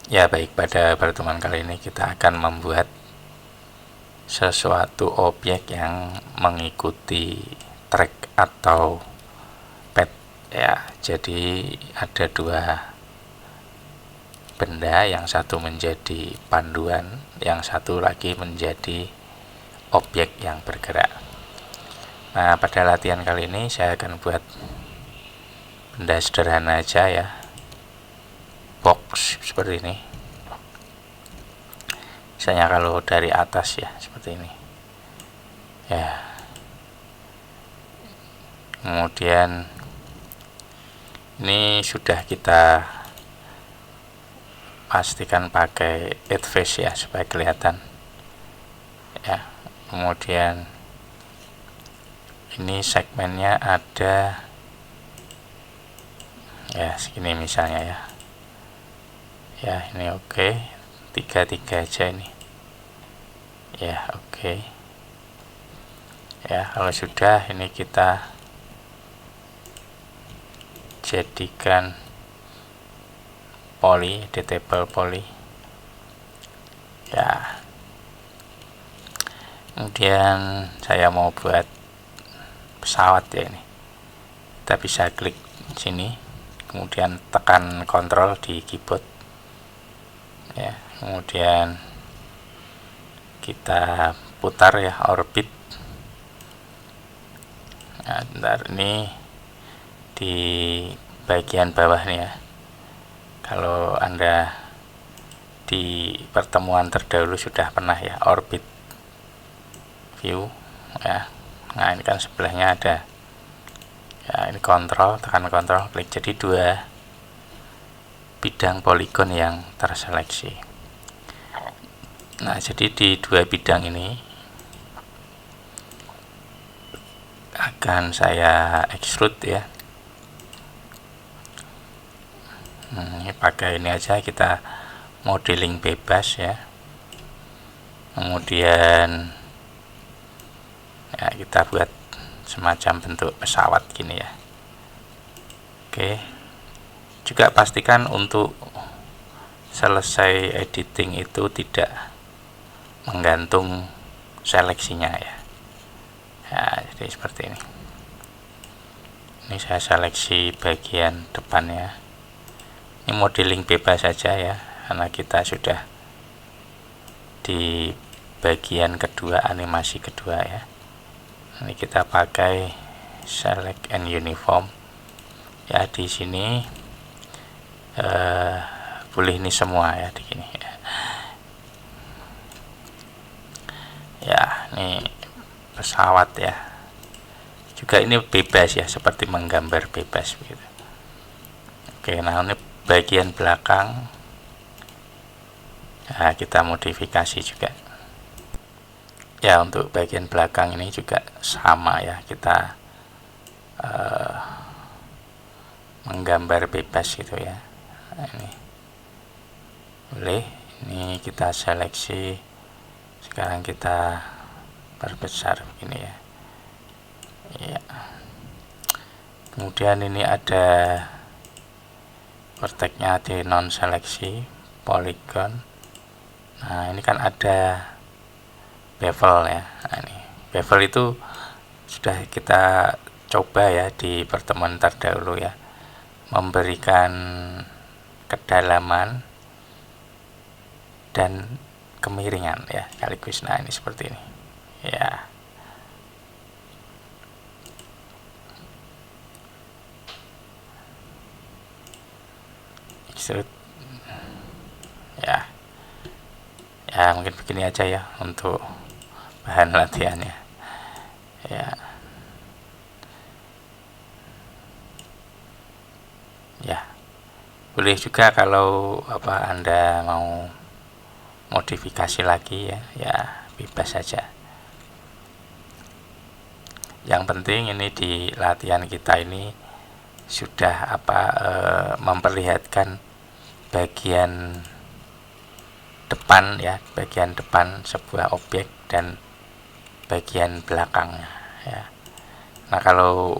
Ya baik, pada pertemuan kali ini kita akan membuat sesuatu objek yang mengikuti track atau pad ya. Jadi ada dua benda, yang satu menjadi panduan, yang satu lagi menjadi objek yang bergerak. Nah, pada latihan kali ini saya akan buat benda sederhana aja ya, box seperti ini. Misalnya kalau dari atas ya seperti ini ya. Kemudian ini sudah kita pastikan pakai advance ya supaya kelihatan ya. Kemudian ini segmennya ada ya segini misalnya ya. Ya ini oke, 3 aja ini ya. Oke ya, kalau sudah ini kita jadikan poly, editable poly ya. Kemudian saya mau buat pesawat ya, ini kita bisa klik sini, kemudian tekan kontrol di keyboard ya. Kemudian kita putar ya, orbit. Nah, bentar, ini di bagian bawah nih ya. Kalau Anda di pertemuan terdahulu sudah pernah ya, orbit view ya. Nah, ini kan sebelahnya ada ya, ini kontrol, tekan kontrol, klik, jadi dua bidang poligon yang terseleksi. Nah, jadi di dua bidang ini akan saya extrude ya. Ini pakai ini aja, kita modeling bebas ya. Kemudian ya, kita buat semacam bentuk pesawat gini ya. Oke, juga pastikan untuk selesai editing itu tidak menggantung seleksinya ya. Ya, jadi seperti ini. Ini saya seleksi bagian depannya. Ini modeling bebas saja ya, karena kita sudah di bagian kedua, animasi kedua ya. Ini kita pakai select and uniform ya. Di sini boleh ini semua ya, di sini ya. Ya, ini pesawat ya. Juga ini bebas ya, seperti menggambar bebas begitu. Oke, nah ini bagian belakang. Nah, kita modifikasi juga. Ya, untuk bagian belakang ini juga sama ya, kita menggambar bebas gitu ya. Nah, ini boleh, ini kita seleksi. Sekarang kita perbesar begini ya. Ya. Kemudian ini ada vertexnya di non seleksi polygon. Nah, ini kan ada bevel ya. Nah, ini bevel itu sudah kita coba ya di pertemuan terdahulu ya, memberikan kedalaman dan kemiringan ya sekaligus. Nah, ini seperti ini ya. Extrude ya. Ya, mungkin begini aja ya untuk bahan latihannya ya. Ya, boleh juga kalau Anda mau modifikasi lagi ya, ya bebas saja. Yang penting ini di latihan kita ini sudah memperlihatkan bagian depan ya, bagian depan sebuah objek dan bagian belakangnya ya. Nah, kalau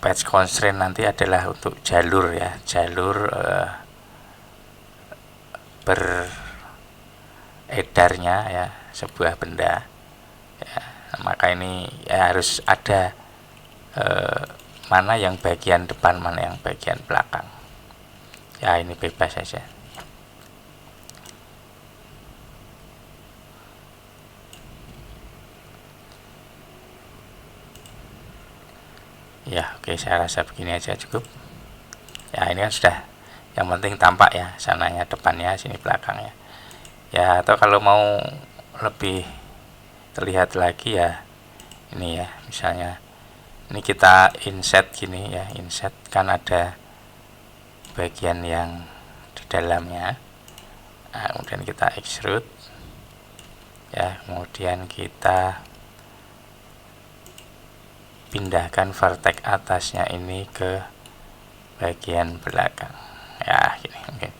patch constraint nanti adalah untuk jalur ya, jalur beredarnya ya sebuah benda ya. Maka ini ya harus ada mana yang bagian depan, mana yang bagian belakang ya. Ini bebas saja ya. Oke, saya rasa begini aja cukup ya. Ini kan sudah, yang penting tampak ya, sananya depannya, sini belakangnya ya. Atau kalau mau lebih terlihat lagi ya, ini ya, misalnya ini kita inset gini ya, inset kan ada bagian yang di dalamnya. Nah, kemudian kita extrude ya, kemudian kita pindahkan vertex atasnya ini ke bagian belakang ya, gini mungkin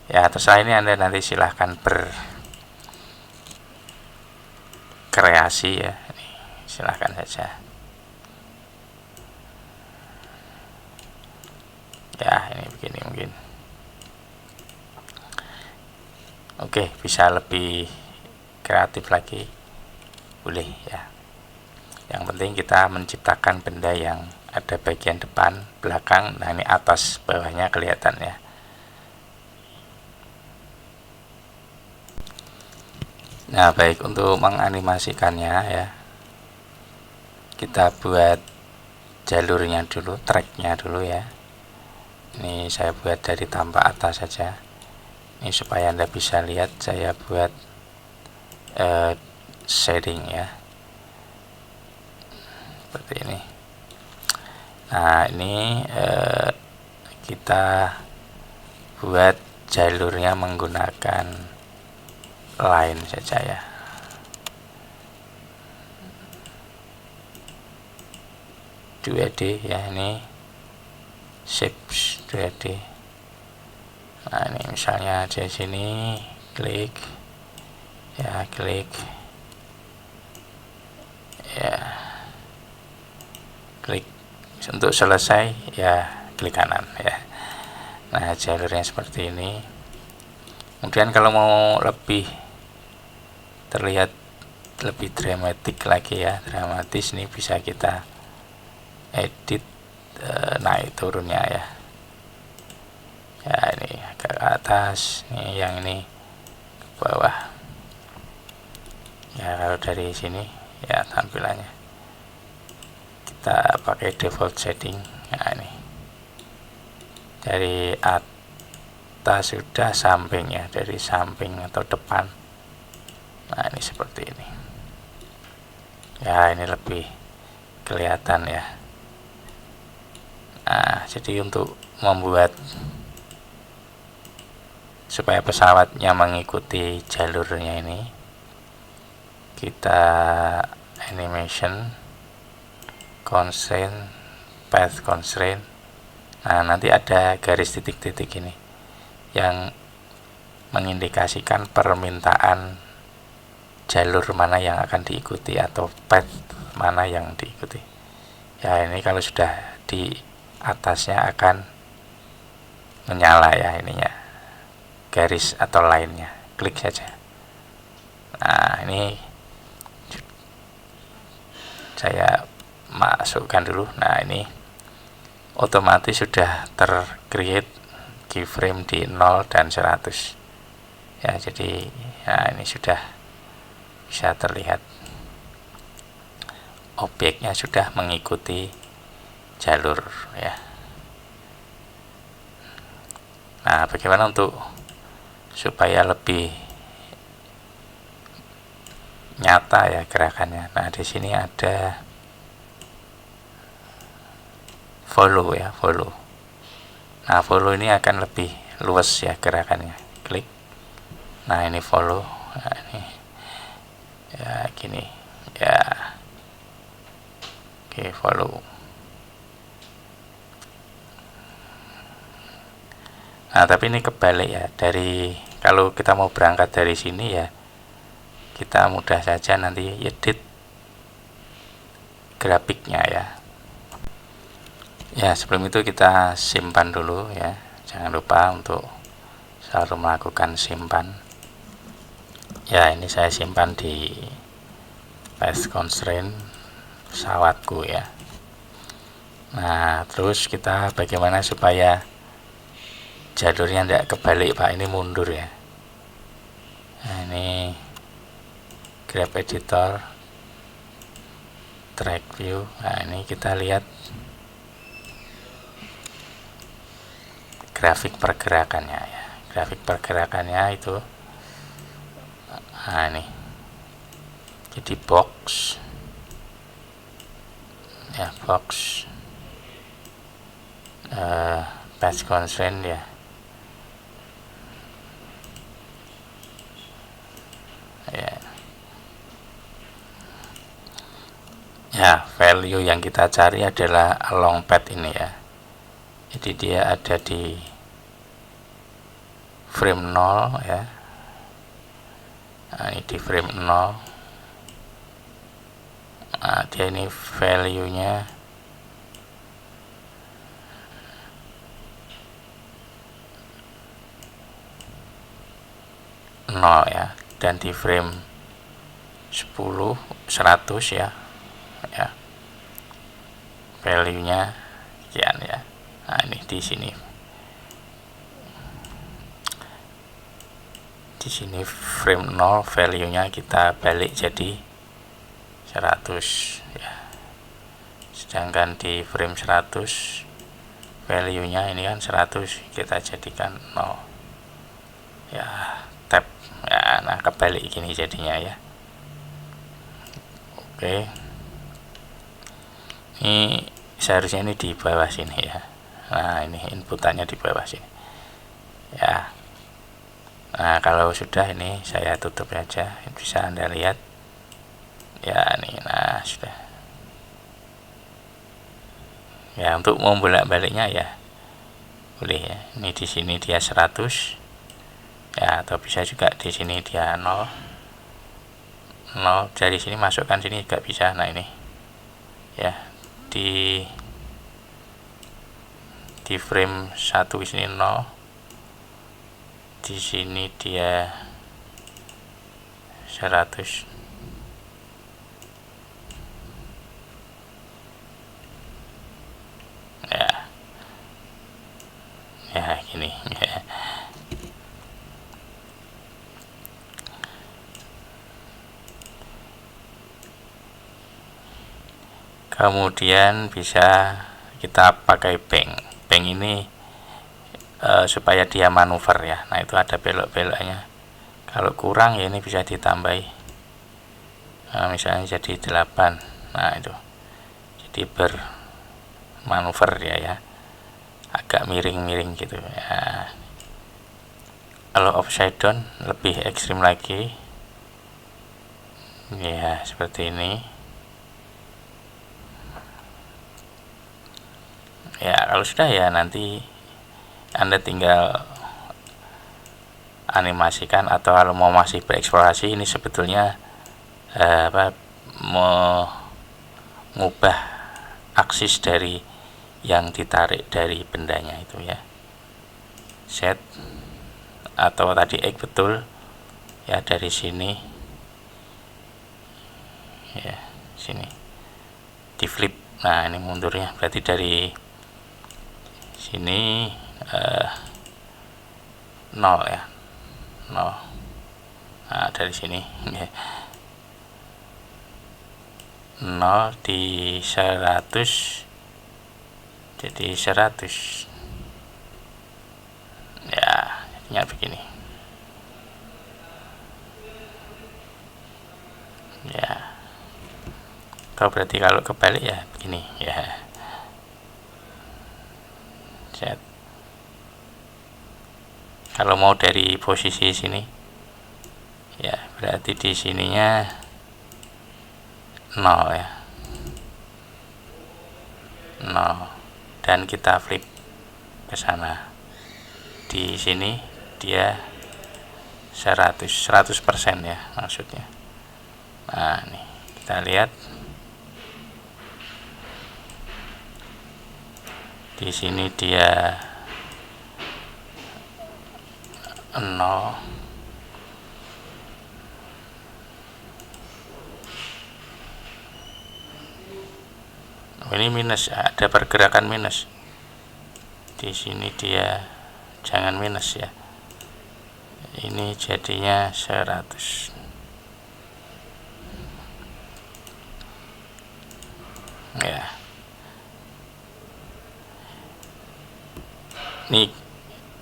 ya. Terserah, ini Anda nanti silahkan berkreasi ya, ini silahkan saja ya. Ini begini mungkin. Oke, bisa lebih kreatif lagi boleh ya. Yang penting kita menciptakan benda yang ada bagian depan, belakang. Nah, ini atas bawahnya kelihatan ya. Nah, baik, untuk menganimasikannya ya, kita buat jalurnya dulu, tracknya dulu ya. Ini saya buat dari tampak atas saja. Ini supaya Anda bisa lihat, saya buat shading ya, seperti ini. Nah, ini kita buat jalurnya menggunakan line saja ya. ya, ini shapes 2D. Nah, ini misalnya di sini klik ya, klik ya, klik untuk selesai ya, klik kanan ya. Nah, jalurnya seperti ini. Kemudian kalau mau lebih terlihat lebih dramatik lagi ya, dramatis, ini bisa kita edit naik turunnya ya. Ya, ini agak ke atas, ini yang ini ke bawah ya. Kalau dari sini ya tampilannya kita pakai default setting. Nah, ini dari atas sudah samping ya, dari samping atau depan. Nah, ini seperti ini ya, ini lebih kelihatan ya. Nah, jadi untuk membuat supaya pesawatnya mengikuti jalurnya ini, kita animation constraint, path constraint. Nah, nanti ada garis titik-titik ini yang mengindikasikan permintaan jalur mana yang akan diikuti atau path mana yang diikuti ya. Ini kalau sudah di atasnya akan menyala ya, ininya garis atau line-nya, klik saja. Nah, ini saya masukkan dulu. Nah, ini otomatis sudah tercreate keyframe di 0 dan 100 ya. Jadi nah, ini sudah bisa terlihat objeknya sudah mengikuti jalur ya. Nah, bagaimana untuk supaya lebih nyata ya gerakannya? Nah, di sini ada follow ya, follow. Nah, follow ini akan lebih luas ya gerakannya. Klik. Nah, ini follow. Nah, ini ya gini ya. Oke, follow. Nah, tapi ini kebalik ya. Dari kalau kita mau berangkat dari sini ya, kita mudah saja nanti edit grafiknya ya. Ya, sebelum itu kita simpan dulu ya. Jangan lupa untuk selalu melakukan simpan. Ya, ini saya simpan di path constraint pesawatku ya. Nah, terus kita bagaimana supaya jalurnya tidak kebalik Pak, ini mundur ya. Nah, ini grab editor, track view. Nah, ini kita lihat grafik pergerakannya ya. Grafik pergerakannya itu, nah ini jadi box ya, box path constraint ya. Ya, value yang kita cari adalah long path ini ya. Jadi dia ada di frame 0 ya. Nah, ini di frame 0. Nah, dia ini value-nya nol ya, dan di frame 10 100 ya, value-nya sekian ya. Nah, ini di sini frame 0 value-nya kita balik jadi 100 ya. Sedangkan di frame 100 value-nya ini kan 100, kita jadikan 0 ya, tab ya. Nah, kebalik gini jadinya ya. Oke, ini seharusnya ini di bawah sini ya. Nah, ini inputannya di bawah sini ya. Nah, kalau sudah ini saya tutup aja, bisa Anda lihat ya. Ini, nah sudah ya. Untuk membolak-baliknya ya boleh ya. Ini di sini dia 100 ya, atau bisa juga di sini dia 0. Dari sini masukkan sini juga bisa. Nah, ini ya, di frame 1 sini 0, di sini dia 100 ya. Ya, gini ya. Kemudian bisa kita pakai bank ini supaya dia manuver ya. Nah, itu ada belok-beloknya. Kalau kurang ya ini bisa ditambahi. Nah, misalnya jadi 8. Nah, itu jadi bermanuver dia ya, agak miring-miring gitu ya. Kalau upside down lebih ekstrim lagi ya, seperti ini ya. Kalau sudah ya, nanti Anda tinggal animasikan, atau kalau mau masih bereksplorasi, ini sebetulnya mengubah aksis dari yang ditarik dari bendanya itu ya. Set atau tadi X betul ya, dari sini ya, sini di flip. Nah, ini mundurnya berarti dari sini 0 ya, 0. Nah, dari sini ya, 0 di 100 jadi 100 ya, jadinya begini ya. Atau berarti kalau kebalik ya begini ya. Set. Kalau mau dari posisi sini ya, berarti di sininya 0 ya, 0, dan kita flip ke sana. Di sini dia 100% ya maksudnya. Nah, nih kita lihat di sini dia 0. Ini minus, ada pergerakan minus di sini, dia jangan minus ya, ini jadinya 100 ya. Ini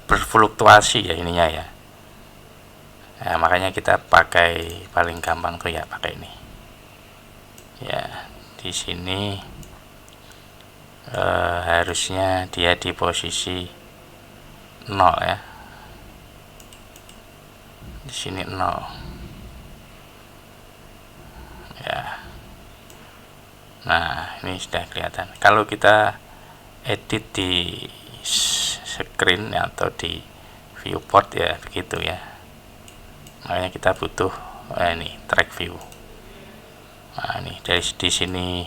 berfluktuasi ya ininya ya. Nah, makanya kita pakai paling gampang tuh ya pakai ini ya. Di sini harusnya dia di posisi 0 ya, di sini 0 ya. Nah, ini sudah kelihatan. Kalau kita edit di screen atau di viewport ya begitu ya, makanya kita butuh ini track view. Nah, ini dari di sini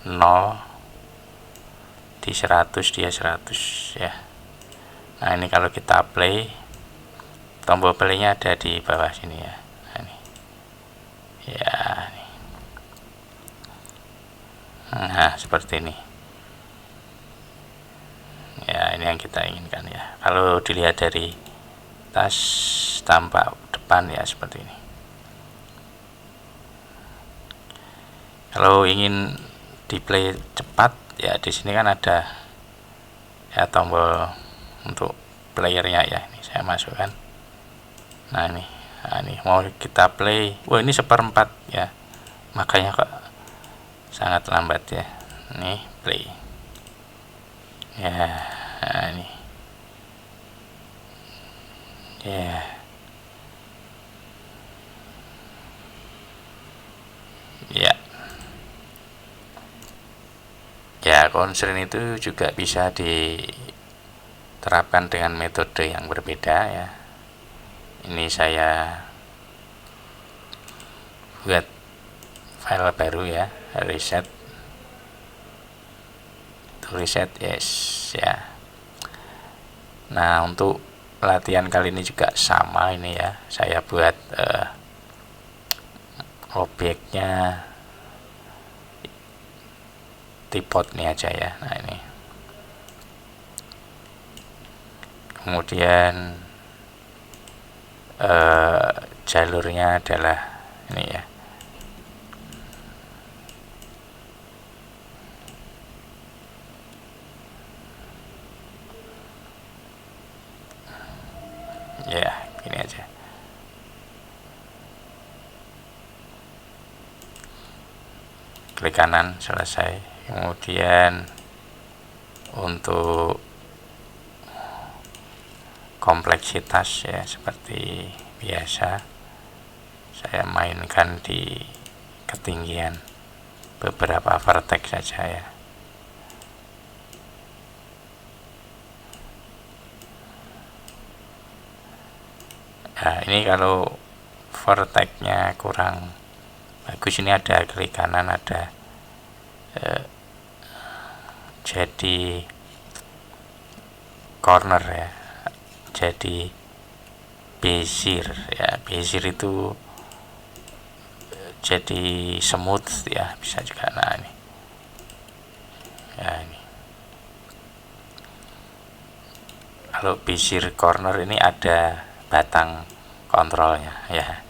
0, di 100 dia 100 ya. Nah, ini kalau kita play, tombol playnya ada di bawah sini ya. Nah, ini ya, ini. Nah, seperti ini ya, ini yang kita inginkan ya. Kalau dilihat dari tas tampak depan ya seperti ini. Kalau ingin di play cepat ya, di sini kan ada ya tombol untuk playernya ya. Ini saya masukkan. Nah, ini mau kita play. Wah, ini 1/4 ya, makanya kok sangat lambat ya. Ini play ya. Nah, ini ya ya ya. Constraint itu juga bisa diterapkan dengan metode yang berbeda ya. Ini saya buat file baru ya, reset yes ya. Nah, untuk latihan kali ini juga sama ini ya, saya buat objeknya tripod ini aja ya. Nah, ini kemudian jalurnya adalah ini ya. Ya, gini aja. Klik kanan, selesai. Kemudian untuk kompleksitas ya, seperti biasa saya mainkan di ketinggian beberapa vertex saja ya. Nah, ini kalau vertexnya kurang bagus, ini ada klik kanan, ada jadi corner ya, jadi bezier ya. Bezier itu jadi smooth ya, bisa juga. Nah, ini ya, ini kalau bezier corner ini ada batang kontrolnya ya.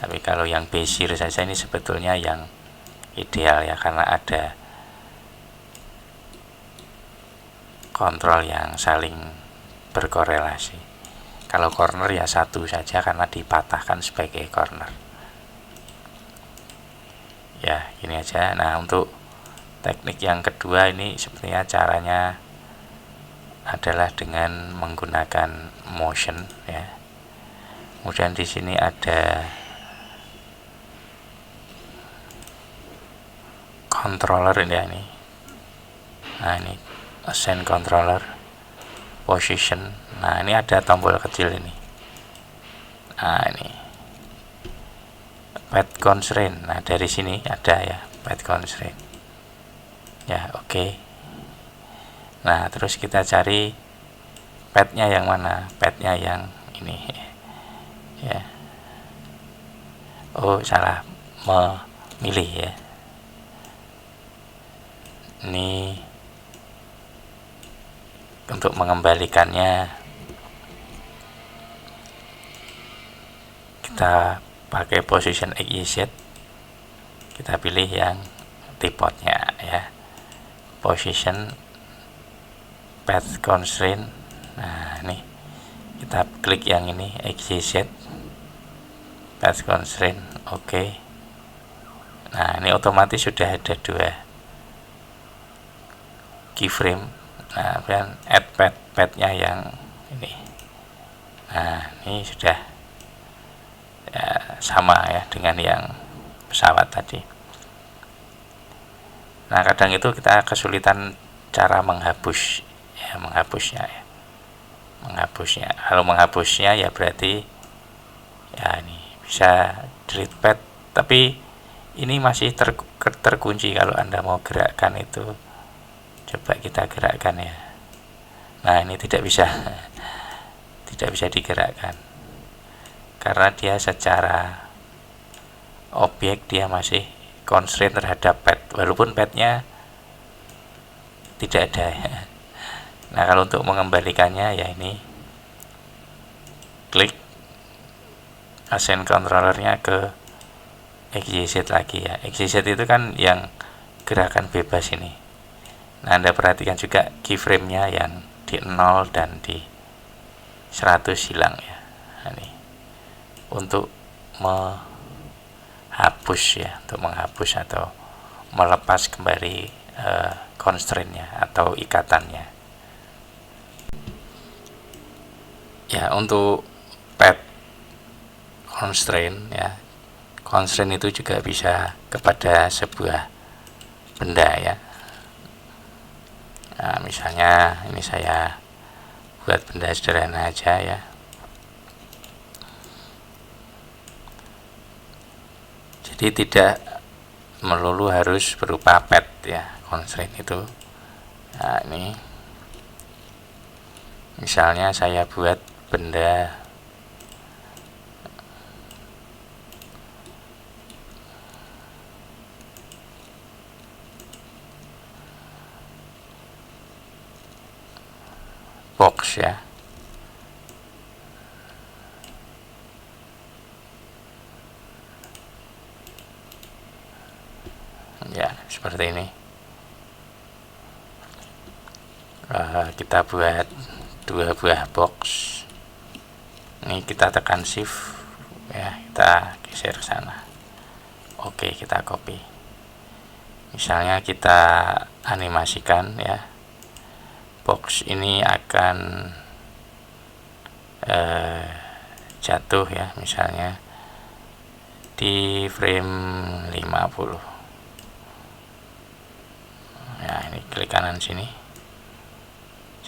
Tapi kalau yang bezier saja ini sebetulnya yang ideal ya, karena ada kontrol yang saling berkorelasi. Kalau corner ya satu saja karena dipatahkan sebagai corner ya. Gini aja. Nah, untuk teknik yang kedua ini sebenarnya caranya adalah dengan menggunakan motion ya. Kemudian di sini ada controller ini ya, ini. Nah, ini assign controller position. Nah, ini ada tombol kecil ini. Nah, ini path constraint. Nah, dari sini ada ya path constraint ya. Oke. Nah, terus kita cari padnya yang mana, padnya yang ini ya. Oh, salah memilih ya. Ini untuk mengembalikannya kita pakai position XYZ, kita pilih yang tipotnya ya, position path constraint. Nah, ini kita klik yang ini XYZ path constraint, oke. Nah, ini otomatis sudah ada 2 keyframe. Nah, kemudian add padnya yang ini. Nah, ini sudah ya, sama ya dengan yang pesawat tadi. Nah, kadang itu kita kesulitan cara menghapusnya ya. Kalau menghapusnya ya berarti ya ini bisa delete pad, tapi ini masih terkunci. Kalau Anda mau gerakkan itu, coba kita gerakkan ya. Nah, ini tidak bisa digerakkan karena dia secara objek dia masih constraint terhadap pad, walaupun padnya tidak ada ya. Nah, kalau untuk mengembalikannya ya ini klik assign controllernya ke XYZ lagi ya. XYZ itu kan yang gerakan bebas ini. Nah, Anda perhatikan juga keyframe-nya yang di 0 dan di 100 hilang ya. Nah, ini untuk menghapus atau melepas kembali constraint-nya atau ikatannya. Ya, untuk pad constraint ya, constraint itu juga bisa kepada sebuah benda ya. Nah, misalnya ini saya buat benda sederhana aja ya. Jadi tidak melulu harus berupa pad ya, constraint itu. Nah, ini misalnya saya buat benda box ya. Ya, seperti ini. Kita buat 2 buah box. Ini kita tekan shift ya, kita geser ke sana. Oke, kita copy. Misalnya kita animasikan ya, box ini akan jatuh ya, misalnya di frame 50 ya. Ini klik kanan sini,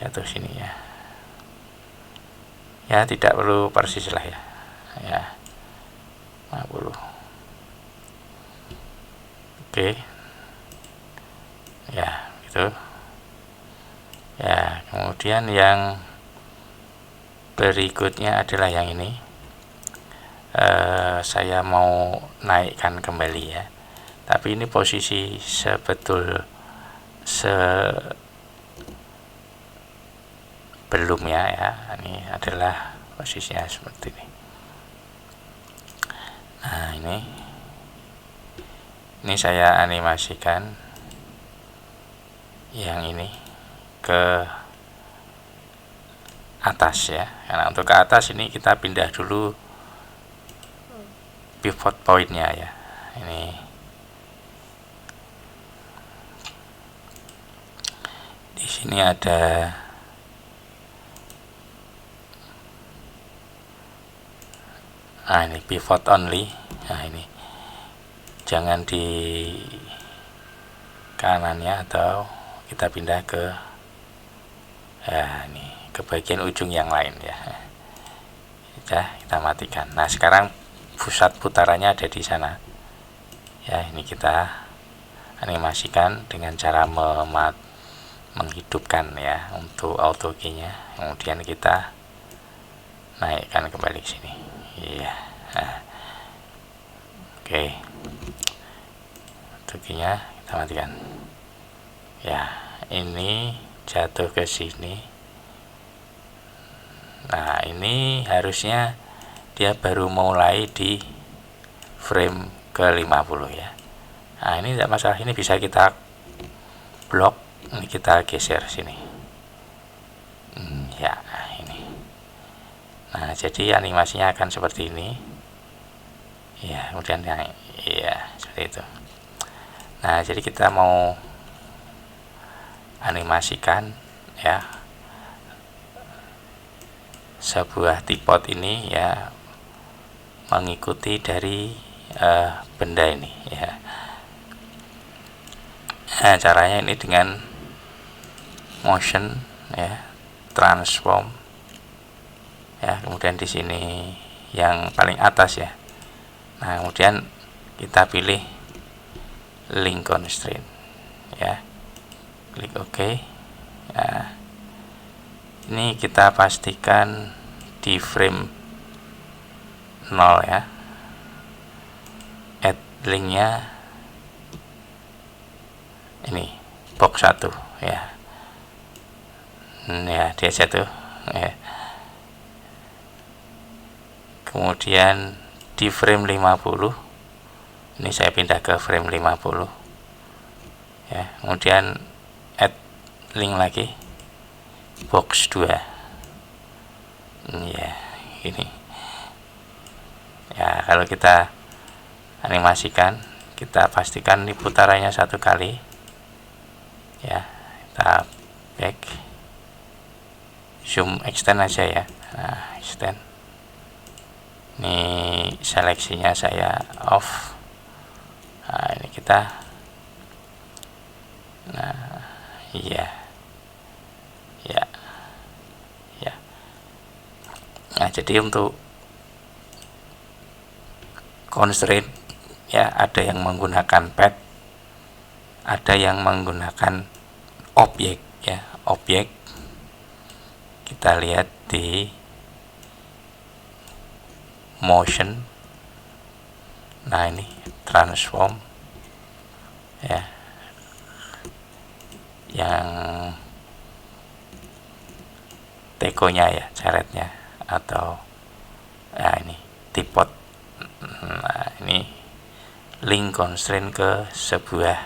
jatuh sini ya. Ya, tidak perlu persis lah ya. Ya, 50. Oke. Ya, gitu. Ya, kemudian yang berikutnya adalah yang ini. Saya mau naikkan kembali ya. Tapi ini posisi sebelumnya ya. Ini adalah posisinya seperti ini. Nah, ini saya animasikan yang ini ke atas ya. Karena untuk ke atas ini kita pindah dulu pivot point-nya ya. Ini di sini ada ini pivot only. Nah, ini jangan di kanannya, atau kita pindah ke ini ke bagian ujung yang lain ya. Sudah, kita matikan. Nah, sekarang pusat putarannya ada di sana ya. Ini kita animasikan dengan cara menghidupkan ya untuk auto key nya, kemudian kita naikkan kembali ke sini. Iya. Nah, oke, auto key nya kita matikan ya. Ini jatuh ke sini. Nah, ini harusnya dia baru mulai di frame ke 50 ya. Nah, ini tidak masalah, ini bisa kita blok, ini kita geser sini ya. Ini, nah jadi animasinya akan seperti ini ya, kemudian ya seperti itu. Nah, jadi kita mau animasikan ya sebuah tripod ini ya, mengikuti dari benda ini ya. Nah, caranya ini dengan motion ya, transform ya, kemudian di sini yang paling atas ya. Nah, kemudian kita pilih link constraint ya, klik OK. Nah, ini kita pastikan di frame 0 ya, add linknya ini box 1 ya. Ya, dia jatuh ya. Kemudian di frame 50 ini saya pindah ke frame 50 ya, kemudian add link lagi box 2 ya, ini ya. Kalau kita animasikan, kita pastikan ini putarannya 1 kali ya. Kita back, zoom extend aja ya. Nah, extend, ini seleksinya saya off. Nah, ini kita, nah iya ya ya. Nah, jadi untuk constraint ya, ada yang menggunakan pad, ada yang menggunakan objek ya. Objek kita lihat di motion. Nah, ini transform ya, yang tekonya ya, caretnya, atau nah ini tripod. Nah, ini link constraint ke sebuah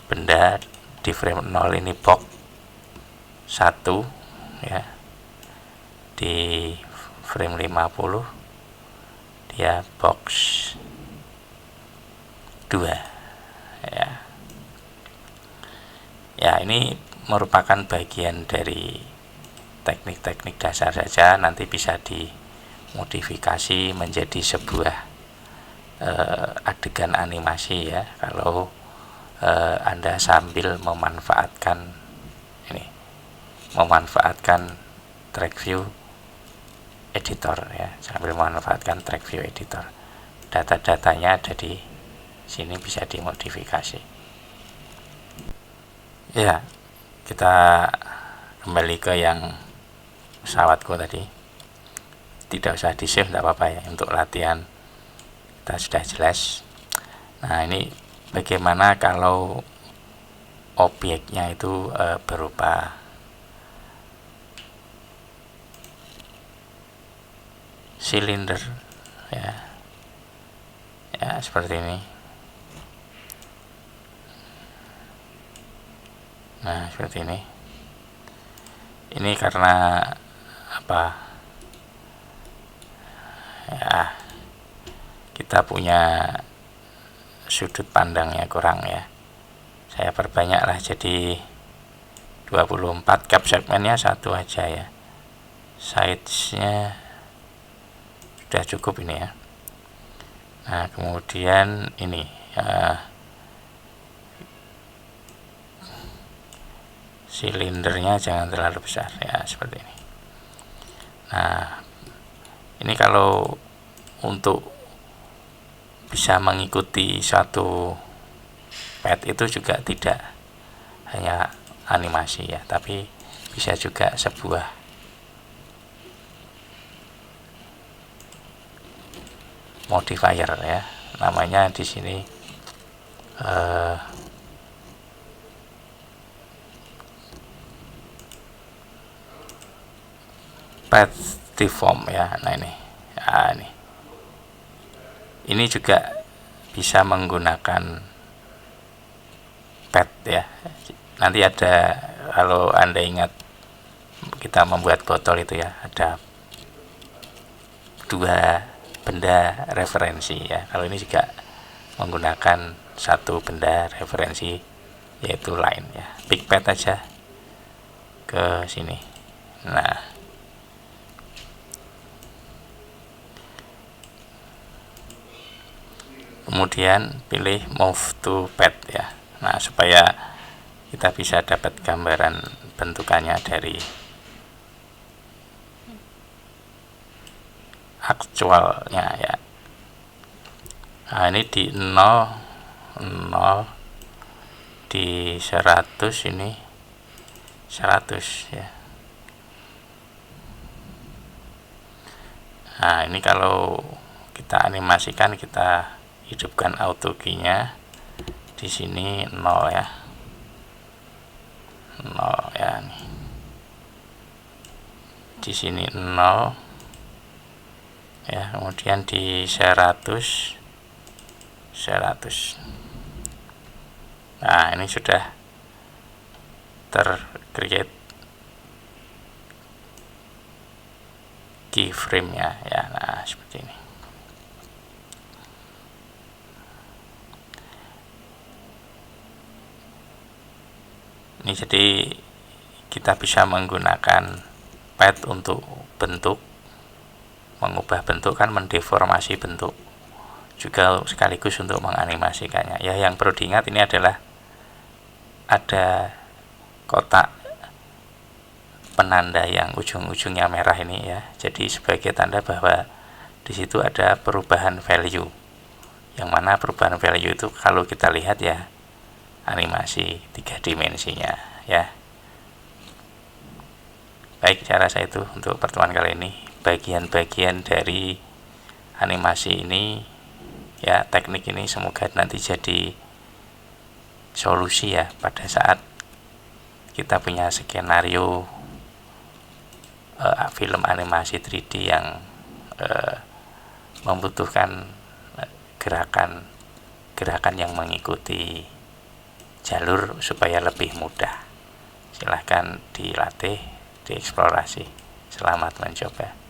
benda di frame 0, ini box 1 ya. Di frame 50 dia box 2 ya. Ya, ini merupakan bagian dari teknik-teknik dasar saja, nanti bisa dimodifikasi menjadi sebuah adegan animasi ya, kalau Anda sambil memanfaatkan track view editor ya, sambil memanfaatkan track view editor. Data-datanya ada di sini, bisa dimodifikasi ya. Kita kembali ke yang pesawatku tadi, tidak usah di save, tidak apa-apa ya, untuk latihan kita sudah jelas. Nah, ini bagaimana kalau objeknya itu berupa silinder ya, ya seperti ini. Nah, seperti ini. Ini karena apa ya, kita punya sudut pandangnya kurang ya. Saya perbanyaklah jadi 24, cap segmennya 1 aja ya. Size-nya sudah cukup ini ya. Nah, kemudian ini silindernya jangan terlalu besar ya, seperti ini. Nah, ini kalau untuk bisa mengikuti satu pad itu juga tidak hanya animasi ya, tapi bisa juga sebuah modifier ya, namanya di sini Pathform ya. Nah ini juga bisa menggunakan pet ya. Nanti ada, kalau Anda ingat kita membuat botol itu ya, ada dua benda referensi ya. Kalau ini juga menggunakan satu benda referensi, yaitu line ya. Pick pet aja ke sini. Nah, kemudian pilih move to pet ya. Nah, supaya kita bisa dapat gambaran bentukannya dari aktualnya ya. Nah, ini di 0 di 100, ini 100 ya. Nah, ini kalau kita animasikan, kita hidupkan auto key-nya di sini 0 ya. 0 ya nih. Di sini 0 ya, kemudian di 100. Nah, ini sudah tercreate keyframe-nya ya. Nah, seperti ini. Ini jadi kita bisa menggunakan pad untuk bentuk, mengubah bentuk kan, mendeformasi bentuk, juga sekaligus untuk menganimasikannya ya. Yang perlu diingat ini adalah ada kotak penanda yang ujung-ujungnya merah ini ya, jadi sebagai tanda bahwa di situ ada perubahan value, yang mana perubahan value itu kalau kita lihat ya, animasi 3 dimensinya ya. Baik, cara saya itu untuk pertemuan kali ini. Bagian-bagian dari animasi ini ya, teknik ini semoga nanti jadi solusi ya pada saat kita punya skenario film animasi 3D yang membutuhkan gerakan yang mengikuti jalur supaya lebih mudah. Silahkan dilatih, dieksplorasi. Selamat mencoba.